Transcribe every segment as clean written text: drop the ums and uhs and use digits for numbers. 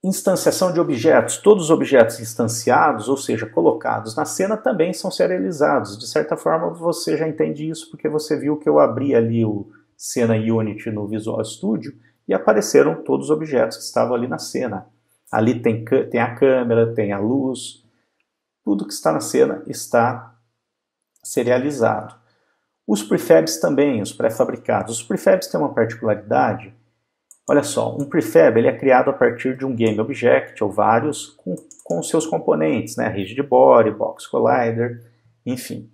Instanciação de objetos. Todos os objetos instanciados, ou seja, colocados na cena, também são serializados. De certa forma, você já entende isso porque você viu que eu abri ali o Cena Unity no Visual Studio e apareceram todos os objetos que estavam ali na cena. Ali tem a câmera, tem a luz, tudo que está na cena está serializado. Os prefabs também, os pré-fabricados. Os prefabs têm uma particularidade. Olha só, um prefab ele é criado a partir de um game object, ou vários, com seus componentes, né? Rigid body, box collider, enfim.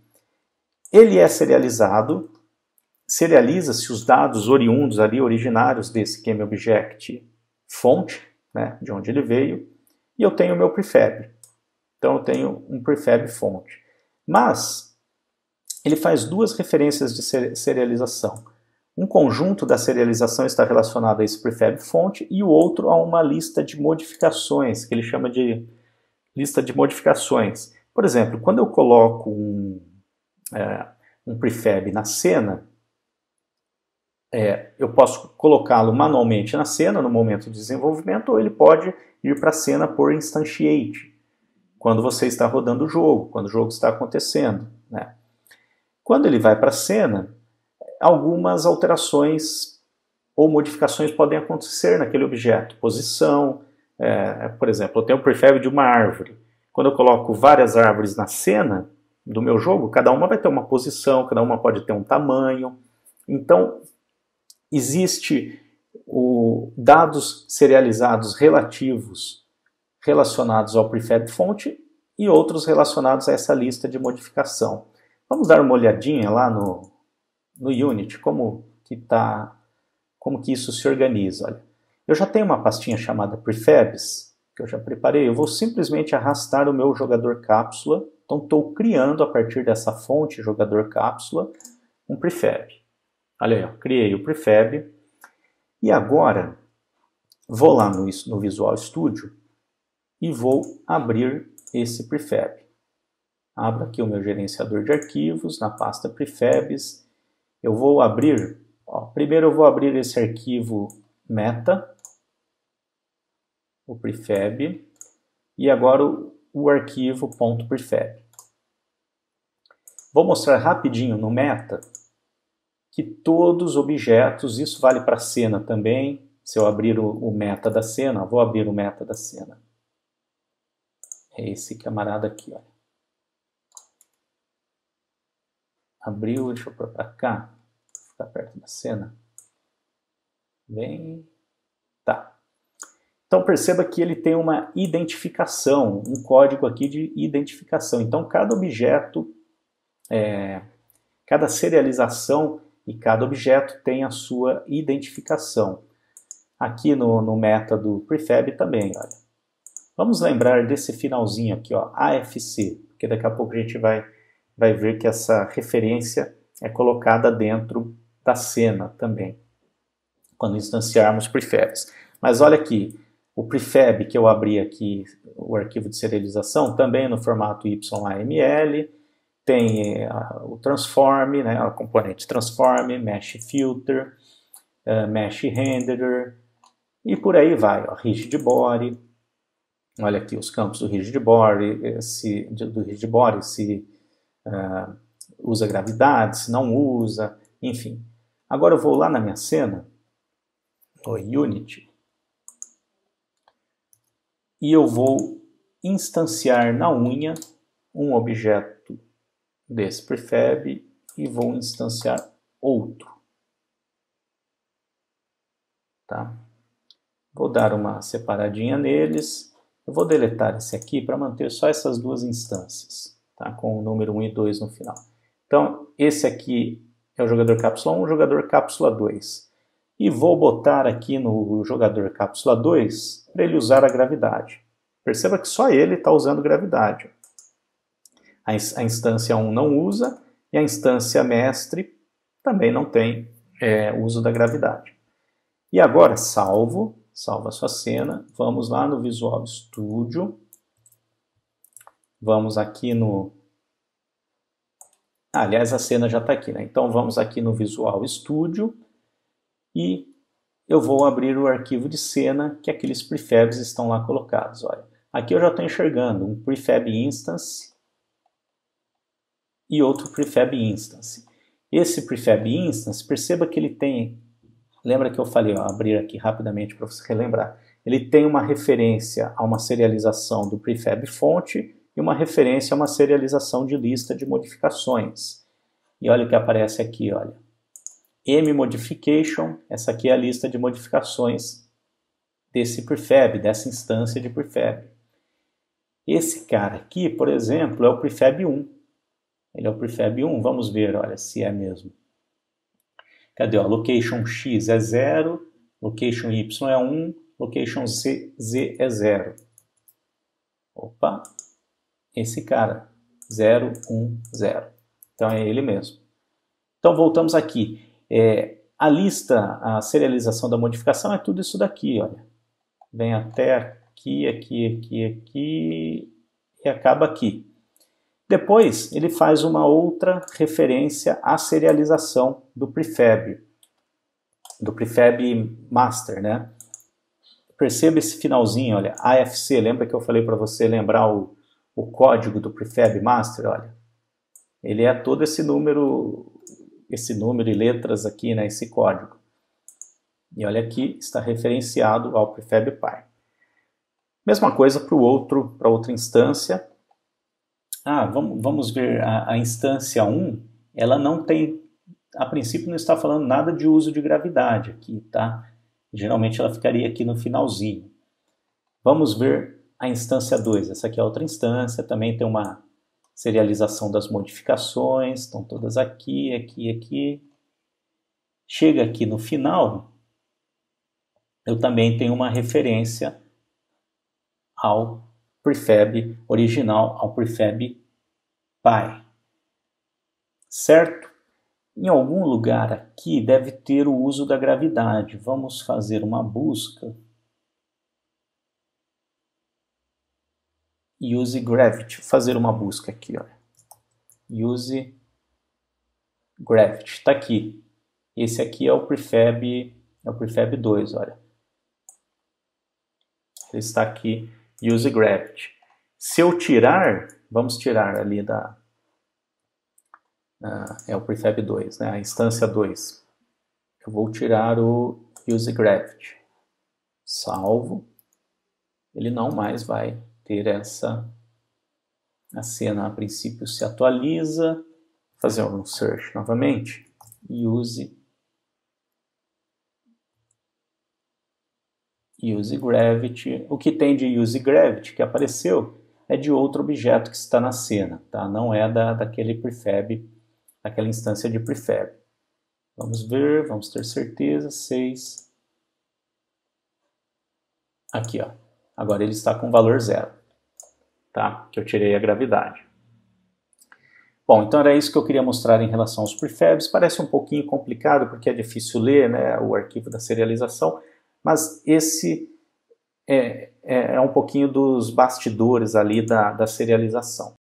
Ele é serializado, serializa-se os dados oriundos ali, originários desse game object fonte, né? De onde ele veio, e eu tenho o meu prefab. Então eu tenho um prefab fonte. Mas ele faz duas referências de serialização. Um conjunto da serialização está relacionado a esse prefab fonte e o outro a uma lista de modificações, que ele chama de lista de modificações. Por exemplo, quando eu coloco um prefab na cena, eu posso colocá-lo manualmente na cena no momento de desenvolvimento, ou ele pode ir para a cena por instantiate, quando você está rodando o jogo, quando o jogo está acontecendo, né? Quando ele vai para a cena, algumas alterações ou modificações podem acontecer naquele objeto. Posição, por exemplo, eu tenho um prefab de uma árvore. Quando eu coloco várias árvores na cena do meu jogo, cada uma vai ter uma posição, cada uma pode ter um tamanho. Então, existe dados serializados relacionados ao prefab fonte e outros relacionados a essa lista de modificação. Vamos dar uma olhadinha lá no Unity, como que isso se organiza. Olha, eu já tenho uma pastinha chamada Prefabs, que eu já preparei. Eu vou simplesmente arrastar o meu jogador cápsula. Então estou criando a partir dessa fonte jogador cápsula um prefab. Olha aí, ó, criei o prefab. E agora vou lá no Visual Studio e vou abrir esse prefab. Abro aqui o meu gerenciador de arquivos, na pasta Prefabs. Eu vou abrir, primeiro eu vou abrir esse arquivo meta, o prefab, e agora o arquivo .prefab. Vou mostrar rapidinho no meta que todos os objetos, isso vale para a cena também, se eu abrir o meta da cena, vou abrir o meta da cena. É esse camarada aqui, olha. Abriu, deixa eu pôr para cá, ficar perto da cena. Bem, tá. Então perceba que ele tem uma identificação, um código aqui de identificação. Então cada objeto, cada serialização e cada objeto tem a sua identificação. Aqui no meta do prefab também, olha. Vamos lembrar desse finalzinho aqui, ó, AFC, porque daqui a pouco a gente vai ver que essa referência é colocada dentro da cena também, quando instanciarmos prefabs. Mas olha aqui, o prefab que eu abri aqui, o arquivo de serialização, também no formato YAML, tem o transform, né, o componente transform, mesh filter, mesh renderer, e por aí vai, ó, rigid body. Olha aqui os campos do rigid body, se usa gravidade, se não usa, enfim. Agora eu vou lá na minha cena, no Unity, e eu vou instanciar na unha um objeto desse prefab e vou instanciar outro. Tá? Vou dar uma separadinha neles. Eu vou deletar esse aqui para manter só essas duas instâncias, tá? Com o número 1 e 2 no final. Então, esse aqui é o jogador cápsula 1, o jogador cápsula 2. E vou botar aqui no jogador cápsula 2 para ele usar a gravidade. Perceba que só ele está usando gravidade. A instância 1 não usa e a instância mestre também não tem uso da gravidade. E agora salva a sua cena, vamos lá no Visual Studio, vamos aqui no... aliás, a cena já está aqui, né? Então vamos aqui no Visual Studio e eu vou abrir o arquivo de cena que aqueles prefabs estão lá colocados. Olha, aqui eu já estou enxergando um prefab instance e outro prefab instance. Esse prefab instance, perceba que ele tem, lembra que eu falei, ó, abrir aqui rapidamente para você relembrar, ele tem uma referência a uma serialização do prefab fonte e uma referência a uma serialização de lista de modificações. E olha o que aparece aqui, olha. mModification, essa aqui é a lista de modificações desse prefab, dessa instância de prefab. Esse cara aqui, por exemplo, é o prefab 1. Ele é o prefab 1, vamos ver, olha, se é mesmo. Cadê? Ó? Location X é 0, location Y é 1, location Z é 0. Opa, esse cara, 0, 1, 0. Então é ele mesmo. Então voltamos aqui. A lista, a serialização da modificação é tudo isso daqui, olha. Vem até aqui, aqui, aqui, aqui e acaba aqui. Depois ele faz uma outra referência à serialização do prefab master, né? Perceba esse finalzinho, olha, AFC, lembra que eu falei para você lembrar o código do prefab master, olha. Ele é todo esse número e letras aqui, né, esse código. E olha aqui, está referenciado ao prefab pi. Mesma coisa para outra instância. Vamos ver, a instância 1, ela não tem, a princípio não está falando nada de uso de gravidade aqui, tá? Geralmente ela ficaria aqui no finalzinho. Vamos ver a instância 2, essa aqui é outra instância, também tem uma serialização das modificações, estão todas aqui, aqui, aqui. Chega aqui no final, eu também tenho uma referência ao prefab original, ao prefab pi. Certo? Em algum lugar aqui deve ter o uso da gravidade. Vamos fazer uma busca. Use gravity. Vou fazer uma busca aqui, olha. Use gravity. Está aqui. Esse aqui é o prefab 2, olha. Ele está aqui. Use gravity. Se eu tirar, vamos tirar ali é o prefab 2, né? A instância 2. Eu vou tirar o use gravity. Salvo. Ele não mais vai ter a cena a princípio se atualiza. Fazer um search novamente. Use gravity. O que tem de use gravity que apareceu é de outro objeto que está na cena, tá? Não é daquele prefab, daquela instância de prefab. Vamos ver, vamos ter certeza, 6. Aqui, ó. Agora ele está com valor 0, tá? Que eu tirei a gravidade. Bom, então era isso que eu queria mostrar em relação aos prefabs. Parece um pouquinho complicado porque é difícil ler, né, o arquivo da serialização, mas esse é um pouquinho dos bastidores ali da serialização.